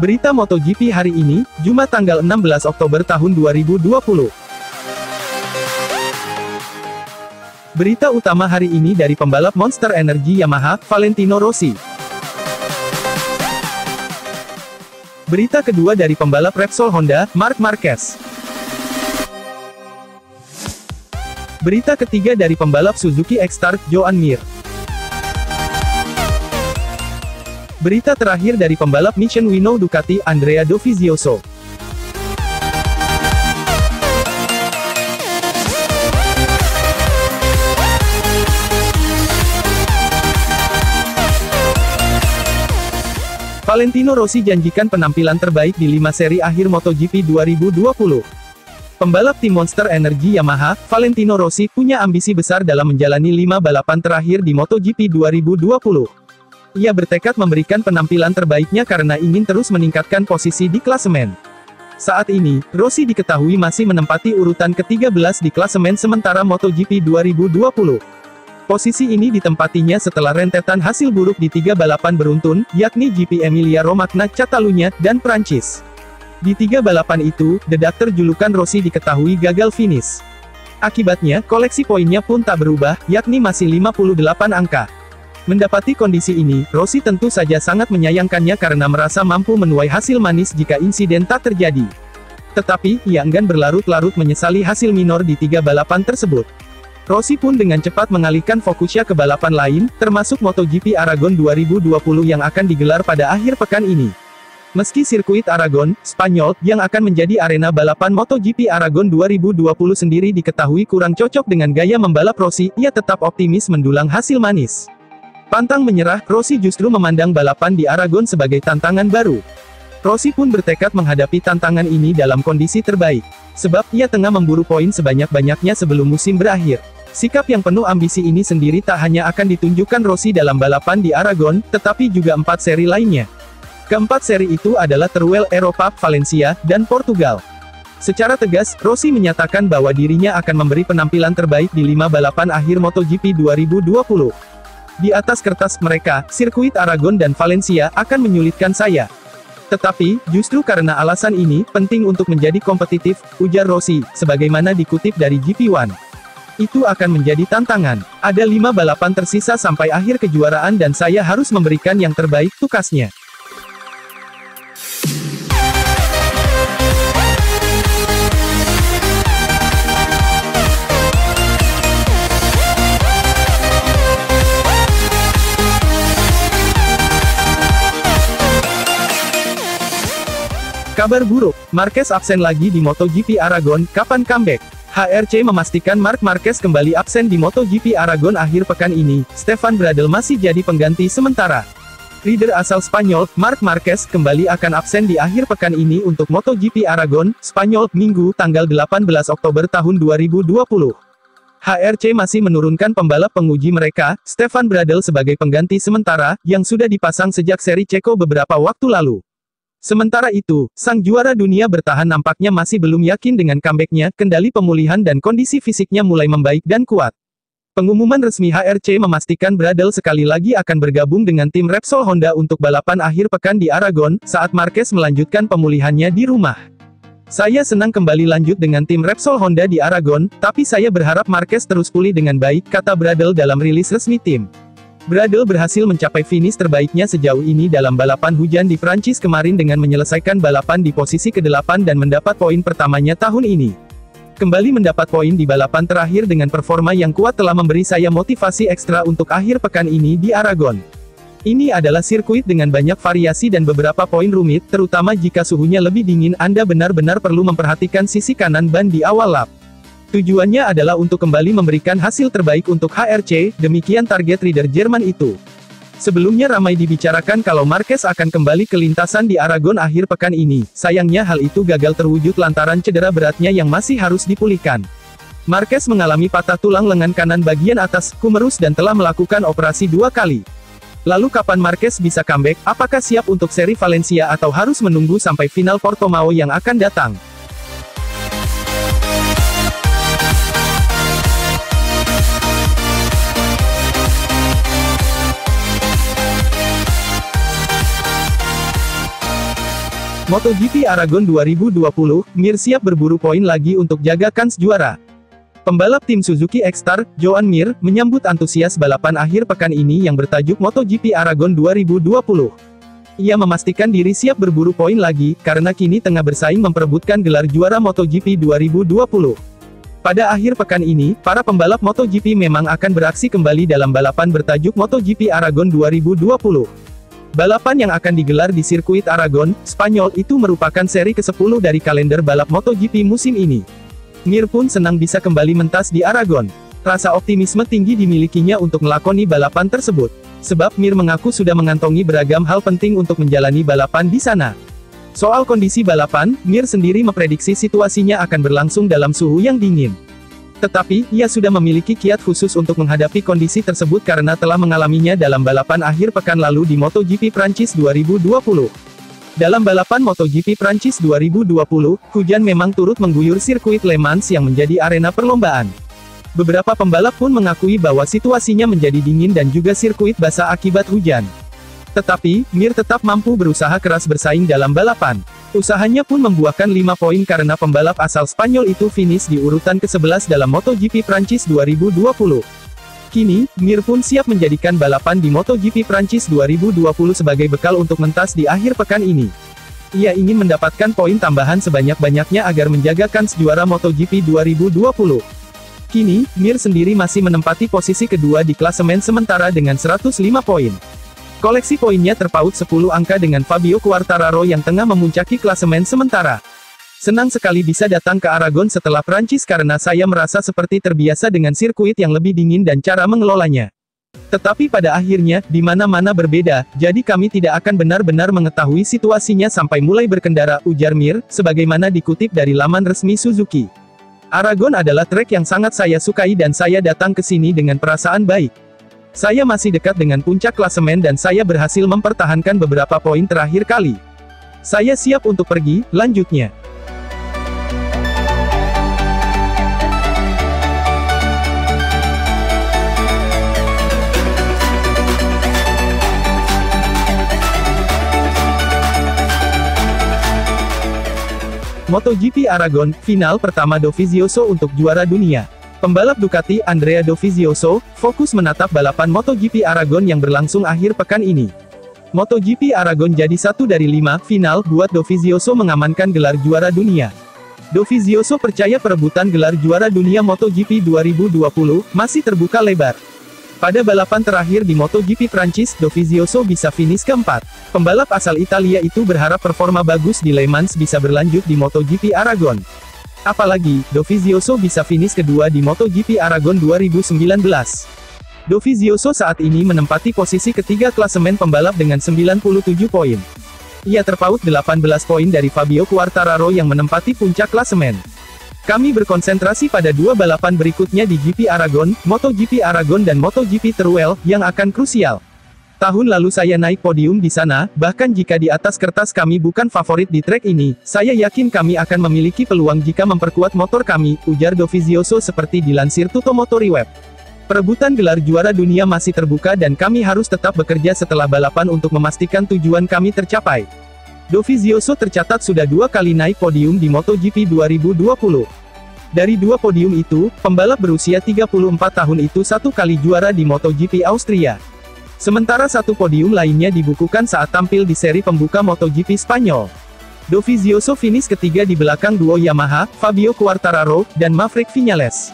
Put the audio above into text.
Berita MotoGP hari ini, Jumat tanggal 16 Oktober tahun 2020. Berita utama hari ini dari pembalap Monster Energy Yamaha, Valentino Rossi. Berita kedua dari pembalap Repsol Honda, Marc Marquez. Berita ketiga dari pembalap Suzuki X-Start, Joan Mir. Berita terakhir dari pembalap Mission Winnow Ducati, Andrea Dovizioso. Valentino Rossi janjikan penampilan terbaik di 5 seri akhir MotoGP 2020. Pembalap tim Monster Energy Yamaha, Valentino Rossi, punya ambisi besar dalam menjalani 5 balapan terakhir di MotoGP 2020. Ia bertekad memberikan penampilan terbaiknya karena ingin terus meningkatkan posisi di klasemen. Saat ini, Rossi diketahui masih menempati urutan ke-13 di klasemen sementara MotoGP 2020. Posisi ini ditempatinya setelah rentetan hasil buruk di 3 balapan beruntun, yakni GP Emilia-Romagna, Catalunya, dan Prancis. Di 3 balapan itu, dedakter julukan Rossi diketahui gagal finish. Akibatnya, koleksi poinnya pun tak berubah, yakni masih 58 angka. Mendapati kondisi ini, Rossi tentu saja sangat menyayangkannya karena merasa mampu menuai hasil manis jika insiden tak terjadi. Tetapi, ia enggan berlarut-larut menyesali hasil minor di 3 balapan tersebut. Rossi pun dengan cepat mengalihkan fokusnya ke balapan lain, termasuk MotoGP Aragon 2020 yang akan digelar pada akhir pekan ini. Meski sirkuit Aragon, Spanyol, yang akan menjadi arena balapan MotoGP Aragon 2020 sendiri diketahui kurang cocok dengan gaya membalap Rossi, ia tetap optimis mendulang hasil manis. Pantang menyerah, Rossi justru memandang balapan di Aragon sebagai tantangan baru. Rossi pun bertekad menghadapi tantangan ini dalam kondisi terbaik. Sebab, ia tengah memburu poin sebanyak-banyaknya sebelum musim berakhir. Sikap yang penuh ambisi ini sendiri tak hanya akan ditunjukkan Rossi dalam balapan di Aragon, tetapi juga 4 seri lainnya. Keempat seri itu adalah Teruel, Eropa, Valencia, dan Portugal. Secara tegas, Rossi menyatakan bahwa dirinya akan memberi penampilan terbaik di 5 balapan akhir MotoGP 2020. Di atas kertas mereka, sirkuit Aragon dan Valencia akan menyulitkan saya. Tetapi, justru karena alasan ini, penting untuk menjadi kompetitif, ujar Rossi, sebagaimana dikutip dari GP1. Itu akan menjadi tantangan. Ada 5 balapan tersisa sampai akhir kejuaraan dan saya harus memberikan yang terbaik, tukasnya. Kabar buruk, Marquez absen lagi di MotoGP Aragon, kapan comeback? HRC memastikan Marc Marquez kembali absen di MotoGP Aragon akhir pekan ini, Stefan Bradl masih jadi pengganti sementara. Rider asal Spanyol, Marc Marquez, kembali akan absen di akhir pekan ini untuk MotoGP Aragon, Spanyol, Minggu, tanggal 18 Oktober tahun 2020. HRC masih menurunkan pembalap penguji mereka, Stefan Bradl sebagai pengganti sementara, yang sudah dipasang sejak seri Ceko beberapa waktu lalu. Sementara itu, sang juara dunia bertahan nampaknya masih belum yakin dengan comeback-nya, kendali pemulihan dan kondisi fisiknya mulai membaik dan kuat. Pengumuman resmi HRC memastikan Bradl sekali lagi akan bergabung dengan tim Repsol Honda untuk balapan akhir pekan di Aragon, saat Marquez melanjutkan pemulihannya di rumah. Saya senang kembali lanjut dengan tim Repsol Honda di Aragon, tapi saya berharap Marquez terus pulih dengan baik, kata Bradl dalam rilis resmi tim. Bradl berhasil mencapai finish terbaiknya sejauh ini dalam balapan hujan di Prancis kemarin dengan menyelesaikan balapan di posisi ke-8 dan mendapat poin pertamanya tahun ini. Kembali mendapat poin di balapan terakhir dengan performa yang kuat telah memberi saya motivasi ekstra untuk akhir pekan ini di Aragon. Ini adalah sirkuit dengan banyak variasi dan beberapa poin rumit, terutama jika suhunya lebih dingin. Anda benar-benar perlu memperhatikan sisi kanan ban di awal lap. Tujuannya adalah untuk kembali memberikan hasil terbaik untuk HRC, demikian target rider Jerman itu. Sebelumnya ramai dibicarakan kalau Marquez akan kembali ke lintasan di Aragon akhir pekan ini, sayangnya hal itu gagal terwujud lantaran cedera beratnya yang masih harus dipulihkan. Marquez mengalami patah tulang lengan kanan bagian atas, kumerus dan telah melakukan operasi 2 kali. Lalu kapan Marquez bisa comeback? Apakah siap untuk seri Valencia atau harus menunggu sampai final Portimao yang akan datang? MotoGP Aragon 2020, Mir siap berburu poin lagi untuk jaga kans juara. Pembalap tim Suzuki X-Star, Joan Mir, menyambut antusias balapan akhir pekan ini yang bertajuk MotoGP Aragon 2020. Ia memastikan diri siap berburu poin lagi, karena kini tengah bersaing memperebutkan gelar juara MotoGP 2020. Pada akhir pekan ini, para pembalap MotoGP memang akan beraksi kembali dalam balapan bertajuk MotoGP Aragon 2020. Balapan yang akan digelar di sirkuit Aragon, Spanyol itu merupakan seri ke-10 dari kalender balap MotoGP musim ini. Mir pun senang bisa kembali mentas di Aragon. Rasa optimisme tinggi dimilikinya untuk melakoni balapan tersebut. Sebab Mir mengaku sudah mengantongi beragam hal penting untuk menjalani balapan di sana. Soal kondisi balapan, Mir sendiri memprediksi situasinya akan berlangsung dalam suhu yang dingin. Tetapi, ia sudah memiliki kiat khusus untuk menghadapi kondisi tersebut karena telah mengalaminya dalam balapan akhir pekan lalu di MotoGP Prancis 2020. Dalam balapan MotoGP Prancis 2020, hujan memang turut mengguyur sirkuit Le Mans yang menjadi arena perlombaan. Beberapa pembalap pun mengakui bahwa situasinya menjadi dingin dan juga sirkuit basah akibat hujan. Tetapi, Mir tetap mampu berusaha keras bersaing dalam balapan. Usahanya pun membuahkan 5 poin karena pembalap asal Spanyol itu finish di urutan ke-11 dalam MotoGP Prancis 2020. Kini, Mir pun siap menjadikan balapan di MotoGP Prancis 2020 sebagai bekal untuk mentas di akhir pekan ini. Ia ingin mendapatkan poin tambahan sebanyak-banyaknya agar menjaga kans juara MotoGP 2020. Kini, Mir sendiri masih menempati posisi kedua di klasemen sementara dengan 105 poin. Koleksi poinnya terpaut 10 angka dengan Fabio Quartararo yang tengah memuncaki klasemen sementara. Senang sekali bisa datang ke Aragon setelah Prancis karena saya merasa seperti terbiasa dengan sirkuit yang lebih dingin dan cara mengelolanya. Tetapi pada akhirnya, di mana-mana berbeda, jadi kami tidak akan benar-benar mengetahui situasinya sampai mulai berkendara, ujar Mir, sebagaimana dikutip dari laman resmi Suzuki. Aragon adalah trek yang sangat saya sukai dan saya datang ke sini dengan perasaan baik. Saya masih dekat dengan puncak klasemen dan saya berhasil mempertahankan beberapa poin terakhir kali. Saya siap untuk pergi, lanjutnya. MotoGP Aragon, final pertama Dovizioso untuk juara dunia. Pembalap Ducati, Andrea Dovizioso, fokus menatap balapan MotoGP Aragon yang berlangsung akhir pekan ini. MotoGP Aragon jadi satu dari 5 final buat Dovizioso mengamankan gelar juara dunia. Dovizioso percaya perebutan gelar juara dunia MotoGP 2020 masih terbuka lebar. Pada balapan terakhir di MotoGP Prancis, Dovizioso bisa finish keempat. Pembalap asal Italia itu berharap performa bagus di Le Mans bisa berlanjut di MotoGP Aragon. Apalagi, Dovizioso bisa finish kedua di MotoGP Aragon 2019. Dovizioso saat ini menempati posisi ketiga klasemen pembalap dengan 97 poin. Ia terpaut 18 poin dari Fabio Quartararo yang menempati puncak klasemen. Kami berkonsentrasi pada 2 balapan berikutnya di GP Aragon, MotoGP Aragon dan MotoGP Teruel, yang akan krusial. Tahun lalu saya naik podium di sana, bahkan jika di atas kertas kami bukan favorit di trek ini, saya yakin kami akan memiliki peluang jika memperkuat motor kami, ujar Dovizioso seperti dilansir Tuttomotori-Web. Perebutan gelar juara dunia masih terbuka dan kami harus tetap bekerja setelah balapan untuk memastikan tujuan kami tercapai. Dovizioso tercatat sudah 2 kali naik podium di MotoGP 2020. Dari 2 podium itu, pembalap berusia 34 tahun itu 1 kali juara di MotoGP Austria. Sementara 1 podium lainnya dibukukan saat tampil di seri pembuka MotoGP Spanyol. Dovizioso finish ketiga di belakang duo Yamaha, Fabio Quartararo, dan Maverick Viñales.